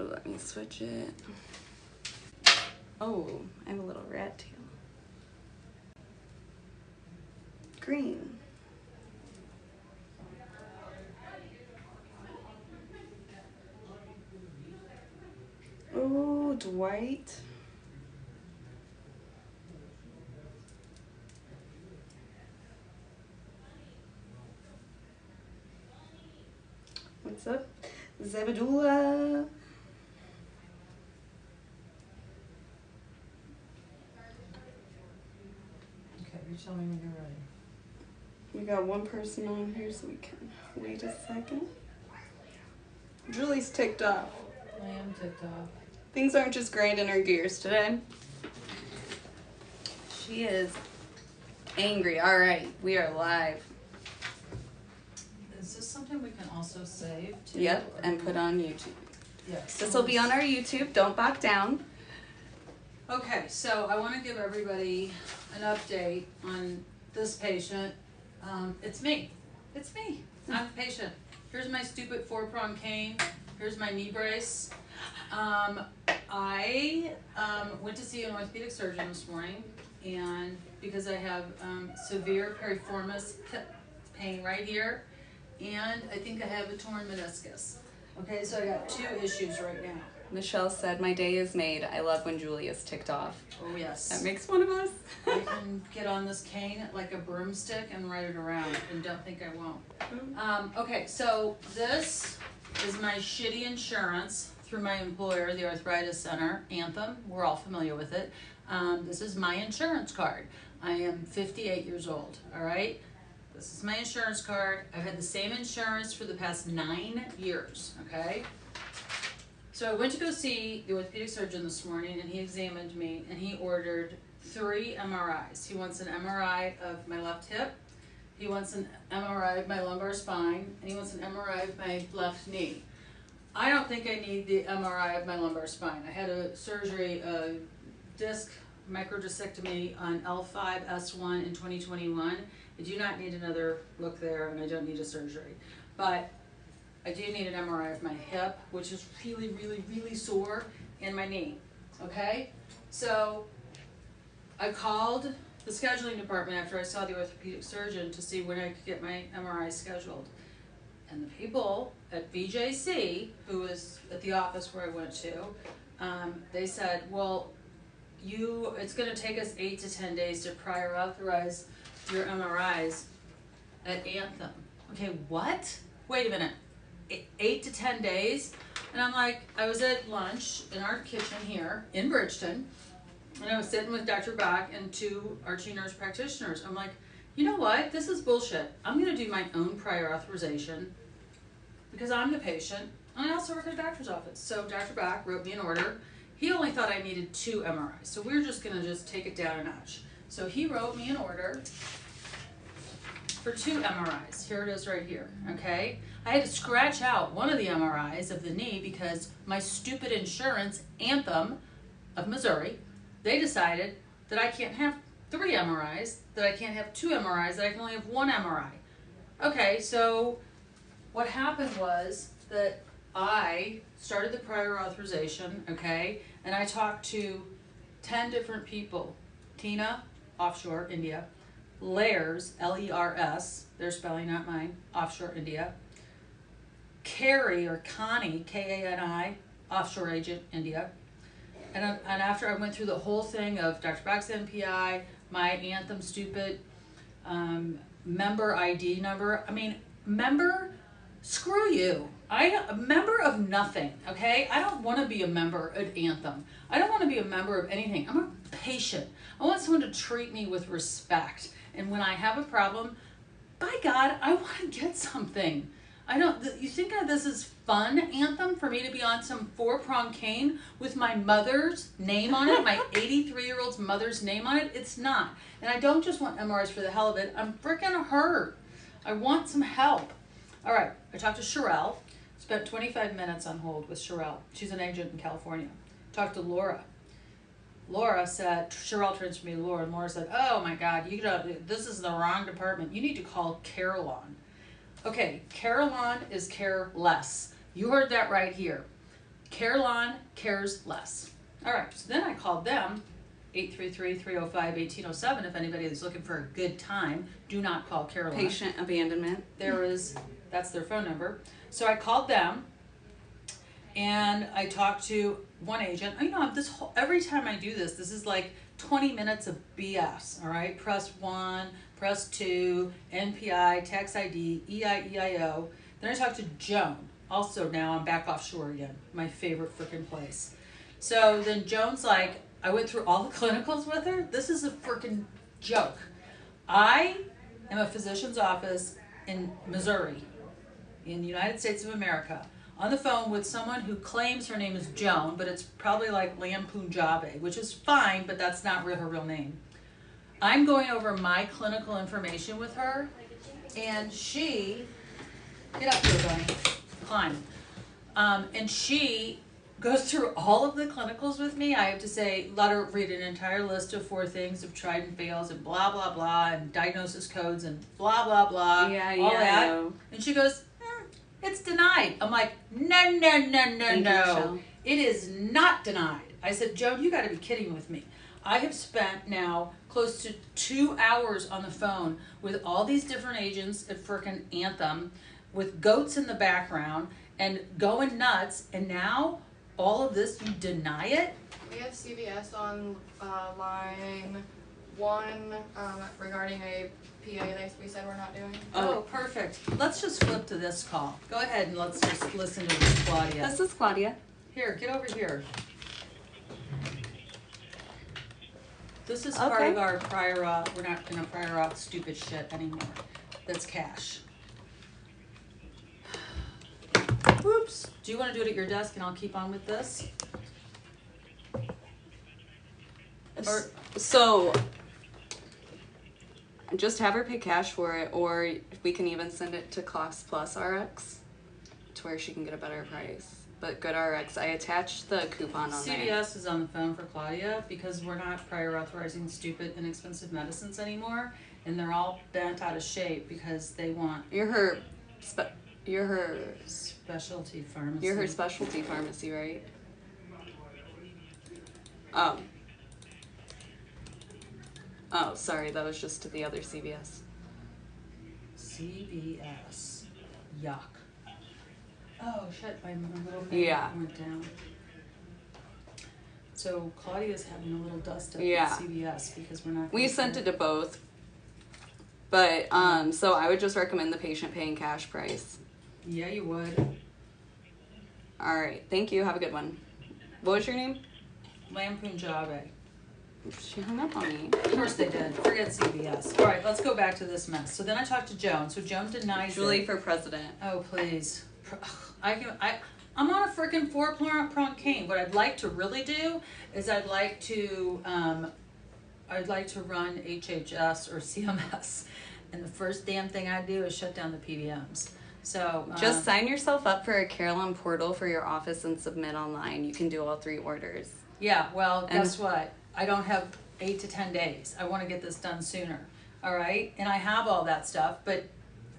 let me switch it. Oh, I have a little rat tail. Green. Oh, Dwight. What's up? Zabadula. Okay, you tell me when you're ready. We got one person on here, so we can wait a second. Julie's ticked off. I am ticked off. Things aren't just grinding her gears today. She is angry. All right, we are live. Is this something we can also save too? Yep, and put on YouTube. Yes. This will be on our YouTube. Don't back down. Okay, so I want to give everybody an update on this patient. It's me. It's me. I'm the patient. Here's my stupid 4-prong cane. Here's my knee brace. I went to see an orthopedic surgeon this morning, and because I have severe piriformis pain right here, and I think I have a torn meniscus. Okay, so I got 2 issues right now. Michelle said, "My day is made." I love when Julie is ticked off. Oh yes. That makes one of us. I can get on this cane like a broomstick and ride it around, and don't think I won't. Okay, so this is my shitty insurance through my employer, the Arthritis Center, Anthem. We're all familiar with it. This is my insurance card. I am 58 years old, all right? This is my insurance card. I've had the same insurance for the past 9 years, okay? So I went to go see the orthopedic surgeon this morning, and he examined me, and he ordered 3 MRIs. He wants an MRI of my left hip, he wants an MRI of my lumbar spine, and he wants an MRI of my left knee. I don't think I need the MRI of my lumbar spine. I had a surgery, a disc microdiscectomy on L5-S1 in 2021. I do not need another look there, and I don't need a surgery. But I do need an MRI of my hip, which is really, really, really sore, and my knee, okay? So I called the scheduling department after I saw the orthopedic surgeon to see when I could get my MRI scheduled. And the people at VJC, who was at the office where I went to, they said, well, it's gonna take us 8 to 10 days to prior authorize your MRIs at Anthem. Okay, what? Wait a minute. 8 to 10 days? And I'm like, I was at lunch in our kitchen here in Bridgeton, and I was sitting with Dr. Bach and 2 Archie nurse practitioners. I'm like, you know what? This is bullshit. I'm gonna do my own prior authorization because I'm the patient, and I also work at a doctor's office. So Dr. Bach wrote me an order. He only thought I needed 2 MRIs, so we're just gonna take it down a notch. So he wrote me an order for 2 MRIs. Here it is right here, okay? I had to scratch out one of the MRIs of the knee because my stupid insurance, Anthem of Missouri, they decided that I can't have 3 MRIs, that I can't have 2 MRIs, that I can only have 1 MRI. Okay, so what happened was that I started the prior authorization, okay, and I talked to 10 different people. Tina, offshore, India. Lairs, L-E-R-S, their spelling, not mine, offshore India. Carrie, or Connie, K-A-N-I, offshore agent, India. And after I went through the whole thing of Dr. Bach's NPI, my Anthem stupid member ID number, screw you. I'm a member of nothing, okay? I don't want to be a member at Anthem. I don't want to be a member of anything. I'm a patient. I want someone to treat me with respect. And when I have a problem, by God, I want to get something. You think this is fun, Anthem, for me to be on some 4-prong cane with my mother's name on it, my 83-year-old's mother's name on it? It's not. And I don't just want MRIs for the hell of it. I'm freaking hurt. I want some help. All right, I talked to Sherelle. Spent 25 minutes on hold with Sherelle. She's an agent in California. Talked to Laura. Laura said, Sherelle transferred me to Laura, and Laura said, oh my God, this is the wrong department. You need to call Carillon. Okay, Carillon is care less. You heard that right here. Carelon cares less. All right, so then I called them, 833-305-1807. If anybody is looking for a good time, do not call Carelon. Patient abandonment. That's their phone number. So I called them, and I talked to one agent. You know, every time I do this, this is like 20 minutes of BS, all right? Press 1, press 2, NPI, tax ID, EIEIO. Then I talked to Joan. Also, now I'm back offshore again, my favorite freaking place. So then Joan's like, I went through all the clinicals with her. This is a freaking joke. I am a physician's office in Missouri, in the United States of America, on the phone with someone who claims her name is Joan, but it's probably like Lampunjabe, which is fine, but that's not her real name. I'm going over my clinical information with her, and she, get up here, Bunny, climb. And she goes through all of the clinicals with me. I have to say, let her read an entire list of 4 things of tried and fails and blah, blah, blah, and diagnosis codes and blah, blah, blah, all that. And she goes, it's denied. I'm like, no. It is not denied. I said, Joan, you got to be kidding with me. I have spent now close to 2 hours on the phone with all these different agents at frickin' Anthem with goats in the background and going nuts, and now all of this, you deny it? We have CVS on line 1 regarding a PA we said we're not doing. Oh, perfect. Let's just flip to this call. Go ahead and let's just listen to this, Claudia. This is Claudia. Here, get over here. This is part of our prior auth. We're not gonna prior auth stupid shit anymore. That's cash. Whoops. Do you want to do it at your desk and I'll keep on with this? So, just have her pay cash for it, or we can even send it to Cost Plus RX to where she can get a better price. But Good RX, I attached the coupon on there. CVS is on the phone for Claudia because we're not prior authorizing stupid, inexpensive medicines anymore, and they're all bent out of shape because they want. You're her specialty pharmacy. You're her specialty pharmacy, right? Oh, sorry, that was just to the other CVS. CVS. Yuck. Oh shit, my little thing went down. So Claudia's having a little dust up at CVS because we're not. We sent it to both. But so I would just recommend the patient paying cash price. Yeah, you would. All right, thank you. Have a good one. What was your name? Lampunjabe. She hung up on me. Of course they did. Forget CVS. All right, let's go back to this mess. So then I talked to Joan. So Joan denies Julie for president. Oh, please. I'm on a freaking 4-prong cane. What I'd like to really do is I'd like to run HHS or CMS, and the first damn thing I do is shut down the PBMs. So just sign yourself up for a Carelon portal for your office and submit online. You can do all 3 orders. Yeah, well, guess what? I don't have 8 to 10 days. I want to get this done sooner. All right, and I have all that stuff, but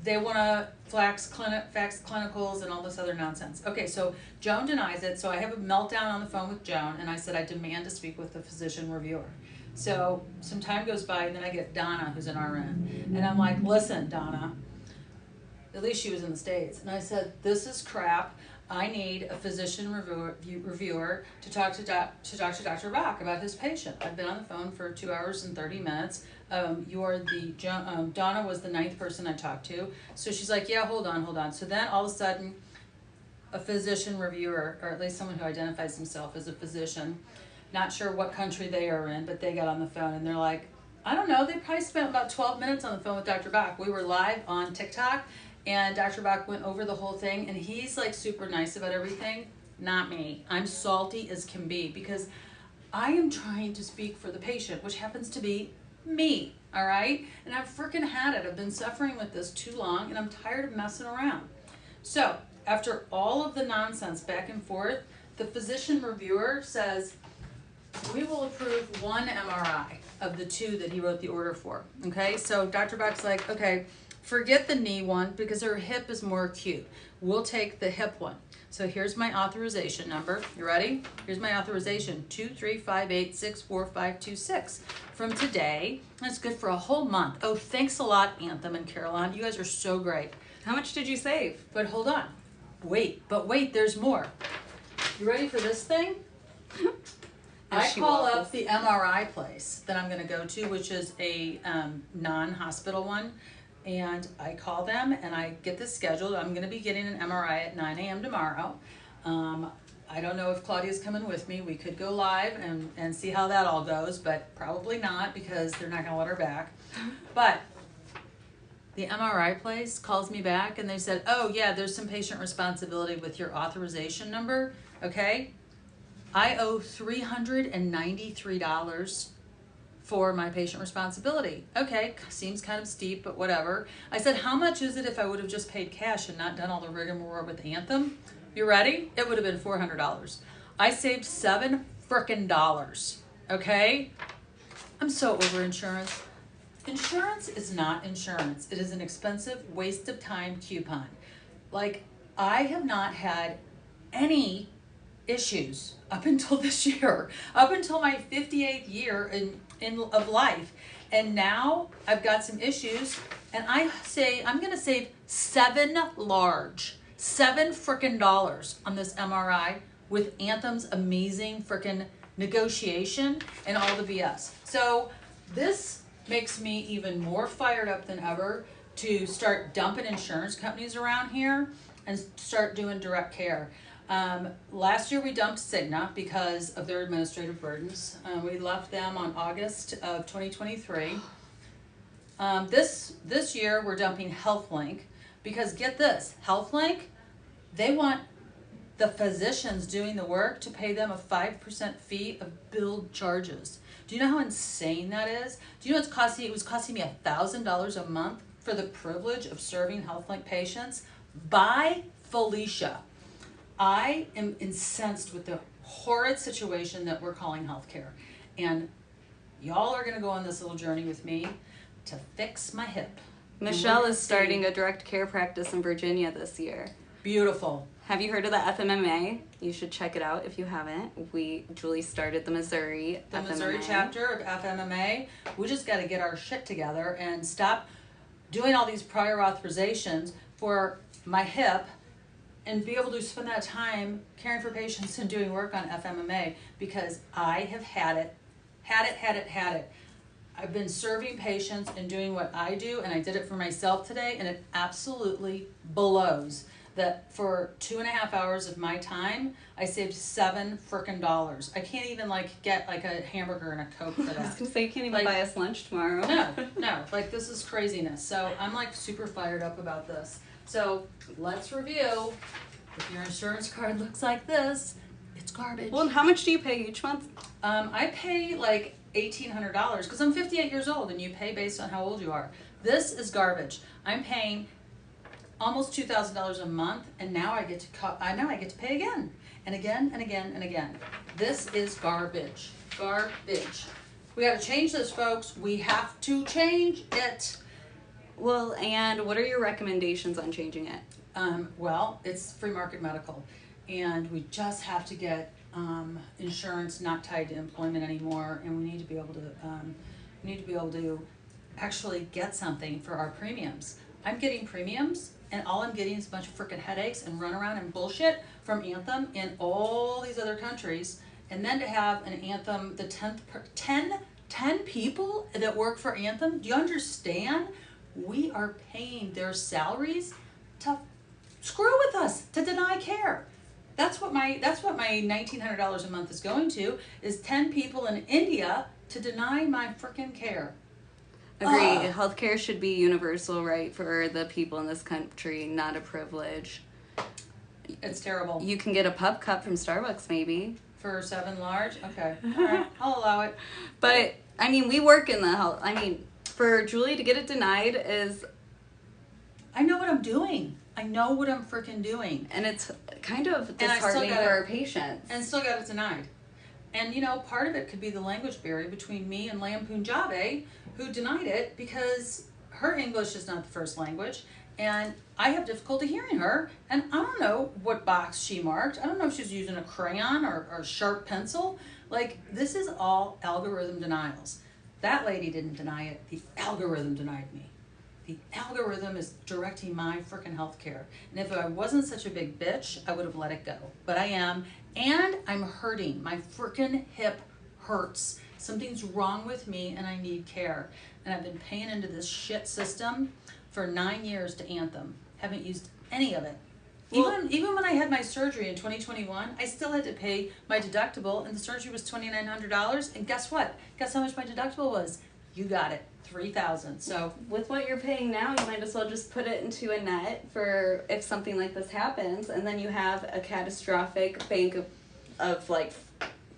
they want to fax clinicals and all this other nonsense. Okay, so Joan denies it. So I have a meltdown on the phone with Joan, and I said I demand to speak with the physician reviewer. So some time goes by, and then I get Donna, who's an RN, and I'm like, listen, Donna. At least she was in the States. And I said, this is crap. I need a physician reviewer to talk to Dr. Bach about his patient. I've been on the phone for 2 hours and 30 minutes. Donna was the 9th person I talked to. So she's like, yeah, hold on. So then all of a sudden, a physician reviewer, or at least someone who identifies himself as a physician, not sure what country they are in, but they got on the phone and they're like, I don't know, they probably spent about 12 minutes on the phone with Dr. Bach. We were live on TikTok. And Dr. Bach went over the whole thing, and he's like super nice about everything. Not me. I'm salty as can be because I am trying to speak for the patient, which happens to be me, all right? And I've freaking had it. I've been suffering with this too long, and I'm tired of messing around. So after all of the nonsense back and forth, the physician reviewer says, we will approve 1 MRI of the 2 that he wrote the order for, okay? So Dr. Bach's like, okay, Forget the knee one because her hip is more acute. We'll take the hip one. So here's my authorization number. You ready? Here's my authorization, 235864526. From today, that's good for a whole month. Oh, thanks a lot, Anthem and Caroline. You guys are so great. How much did you save? But hold on. Wait, there's more. You ready for this thing? I she call waffles. up the MRI place that I'm going to go to, which is a non-hospital one. And I call them and I get this scheduled. I'm going to be getting an MRI at 9 a.m. tomorrow. I don't know if Claudia's coming with me. We could go live and see how that all goes, but probably not because they're not going to let her back. But the MRI place calls me back and they said, oh yeah, there's some patient responsibility with your authorization number, okay? I owe $393 for my patient responsibility. Okay, seems kind of steep, but whatever. I said, how much is it if I would have just paid cash and not done all the rigmarole with Anthem? You ready? It would have been $400. I saved $7 frickin', okay? I'm so over insurance. Insurance is not insurance. It is an expensive waste of time coupon. Like, I have not had any issues up until this year, up until my 58th year of life. And now I've got some issues and I say I'm going to save $7 frickin' on this MRI with Anthem's amazing frickin' negotiation and all the BS. So this makes me even more fired up than ever to start dumping insurance companies around here and start doing direct care. Last year we dumped Cigna because of their administrative burdens. We left them on August of 2023. This year we're dumping HealthLink because get this, HealthLink, they want the physicians doing the work to pay them a 5% fee of billed charges. Do you know how insane that is? Do you know it was costing me $1,000 a month for the privilege of serving HealthLink patients? By Felicia. I am incensed with the horrid situation that we're calling healthcare. And y'all are going to go on this little journey with me to fix my hip. Michelle is starting a direct care practice in Virginia this year. Beautiful. Have you heard of the FMMA? You should check it out if you haven't. Julie started the Missouri The FMMA. Missouri chapter of FMMA. We just got to get our shit together and stop doing all these prior authorizations for my hip and be able to spend that time caring for patients and doing work on FMMA because I have had it. I've been serving patients and doing what I do, and I did it for myself today, and it absolutely blows that for 2.5 hours of my time, I saved $7 frickin'. I can't even get a hamburger and a Coke for I was that. gonna say you can't even buy us lunch tomorrow. No, this is craziness. So I'm super fired up about this. So let's review. If your insurance card looks like this, it's garbage. Well, and how much do you pay each month? I pay $1,800 because I'm 58 years old and you pay based on how old you are. This is garbage. I'm paying almost $2,000 a month and now I get to pay again and again and again and again. This is garbage. Garbage. We got to change this, folks. We have to change it. Well, and what are your recommendations on changing it? Well, it's free market medical, and we just have to get insurance not tied to employment anymore, and we need to be able to actually get something for our premiums. I'm getting premiums, and all I'm getting is a bunch of freaking headaches and runaround and bullshit from Anthem in all these other countries, and then to have an Anthem, the 10 people that work for Anthem. Do you understand? We are paying their salaries to screw with us, to deny care. That's what my $1,900 a month is going to, is 10 people in India to deny my frickin' care. Agree. Healthcare should be universal right for the people in this country, not a privilege. It's terrible. You can get a pub cup from Starbucks maybe. For 7 large? Okay. All right. I'll allow it. But, we work in the health. For Julie to get it denied is... I know what I'm doing. I know what I'm freaking doing. And it's kind of disheartening for our patients. And still got it denied. And, part of it could be the language barrier between me and Lampoon Jave, who denied it because her English is not the first language, and I have difficulty hearing her, and I don't know what box she marked. I don't know if she's using a crayon or a sharp pencil. Like, this is all algorithm denials. That lady didn't deny it. The algorithm denied me. The algorithm is directing my freaking healthcare. And if I wasn't such a big bitch, I would have let it go. But I am, and I'm hurting. My freaking hip hurts. Something's wrong with me, and I need care. And I've been paying into this shit system for 9 years to Anthem. Haven't used any of it. Well, Even when I had my surgery in 2021, I still had to pay my deductible, and the surgery was $2,900. And guess what? Guess how much my deductible was? You got it, $3,000. So with what you're paying now, you might as well just put it into a net for if something like this happens, and then you have a catastrophic bank of like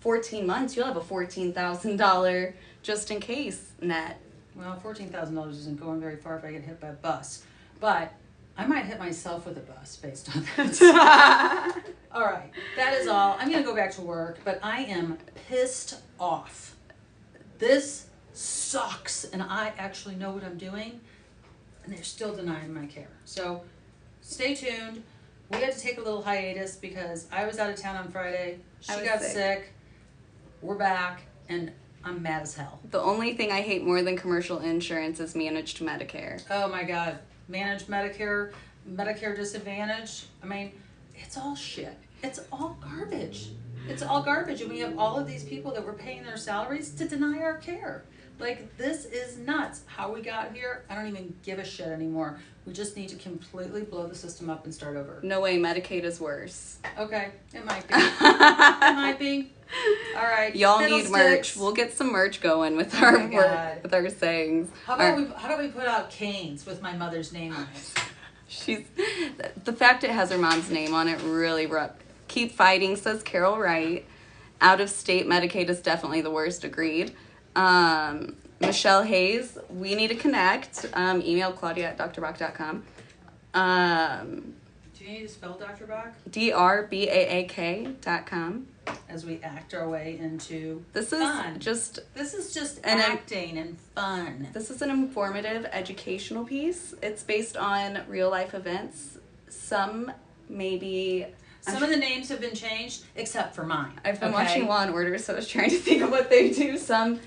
14 months. You'll have a $14,000 just in case net. well, $14,000 isn't going very far if I get hit by a bus, but I might hit myself with a bus based on that. All right, that is all. I'm gonna go back to work, but I am pissed off. This sucks, and I actually know what I'm doing, and they're still denying my care. So stay tuned. We had to take a little hiatus because I was out of town on Friday. She I was got sick. sick. We're back, and I'm mad as hell. The only thing I hate more than commercial insurance is managed Medicare. Oh my God. Managed Medicare, Medicare Disadvantage. I mean, it's all shit. It's all garbage. It's all garbage. And we have all of these people that we're paying their salaries to deny our care. Like, this is nuts. How we got here, I don't even give a shit anymore. We just need to completely blow the system up and start over. No way, Medicaid is worse. Okay, it might be. It might be. All right. Y'all need merch. Fiddlesticks. We'll get some merch going with Oh our my work, God. with our sayings. How about we put out canes with my mother's name on it? She's the fact it has her mom's name on it really keep fighting, says Carol Wright. Out of state Medicaid is definitely the worst. Agreed. Michelle Hayes, we need to connect. Email Claudia@drbach.com. Do you need to spell Dr. Bach? DRBAAK.com. As we act our way into This is fun. just This is just And I'm- acting and fun. This is an informative, educational piece. It's based on real life events. Some maybe. Some of the names have been changed, except for mine. I've been okay? watching Law and Order, so I was trying to think of what they do. Some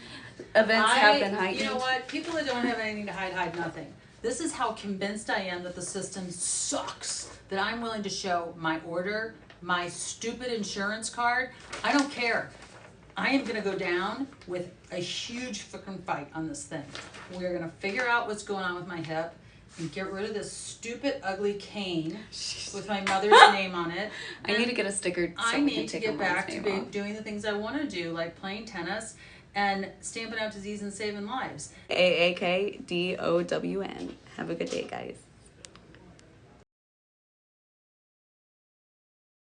events have been heightened. You know what? People that don't have anything to hide nothing. This is how convinced I am that the system sucks. That I'm willing to show my order, my stupid insurance card. I don't care. I am going to go down with a huge freaking fight on this thing. We're going to figure out what's going on with my hip and get rid of this stupid, ugly cane with my mother's name on it. I need to get a sticker so I we can need to take get a back to name off. doing the things I want to do, like playing tennis and stamping out disease and saving lives. AAKDOWN. Have a good day, guys.